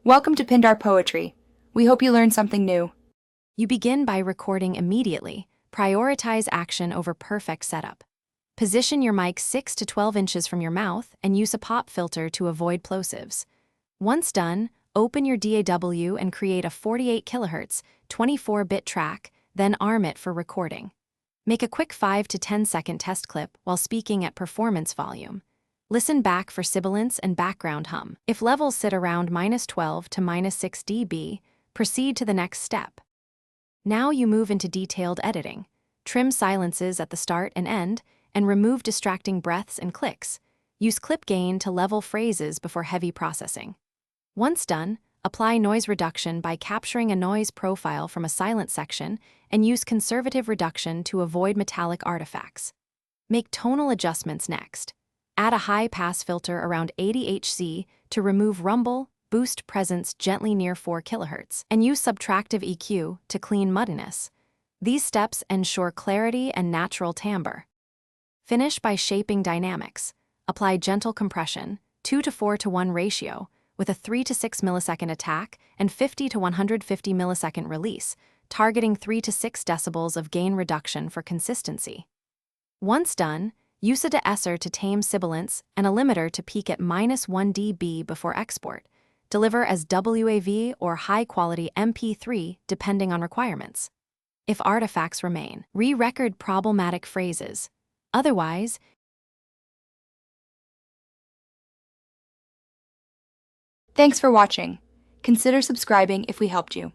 Welcome to Pindar Poetry. We hope you learned something new. You begin by recording immediately. Prioritize action over perfect setup. Position your mic 6 to 12 inches from your mouth and use a pop filter to avoid plosives. Once done, open your DAW and create a 48 kHz, 24-bit track, then arm it for recording. Make a quick 5 to 10 second test clip while speaking at performance volume. Listen back for sibilance and background hum. If levels sit around -12 to -6 dB, proceed to the next step. Now you move into detailed editing. Trim silences at the start and end, and remove distracting breaths and clicks. Use clip gain to level phrases before heavy processing. Once done, apply noise reduction by capturing a noise profile from a silent section and use conservative reduction to avoid metallic artifacts. Make tonal adjustments next. Add a high-pass filter around 80 Hz to remove rumble, boost presence gently near 4 kHz, and use subtractive EQ to clean muddiness. These steps ensure clarity and natural timbre. Finish by shaping dynamics. Apply gentle compression, 2 to 4 to 1 ratio, with a 3 to 6 millisecond attack and 50 to 150 millisecond release, targeting 3 to 6 decibels of gain reduction for consistency. Once done, use a de-esser to tame sibilance and a limiter to peak at -1 dB before export. Deliver as WAV or high-quality MP3 depending on requirements. If artifacts remain, re-record problematic phrases. Otherwise, Thanks for watching. Consider subscribing if we helped you.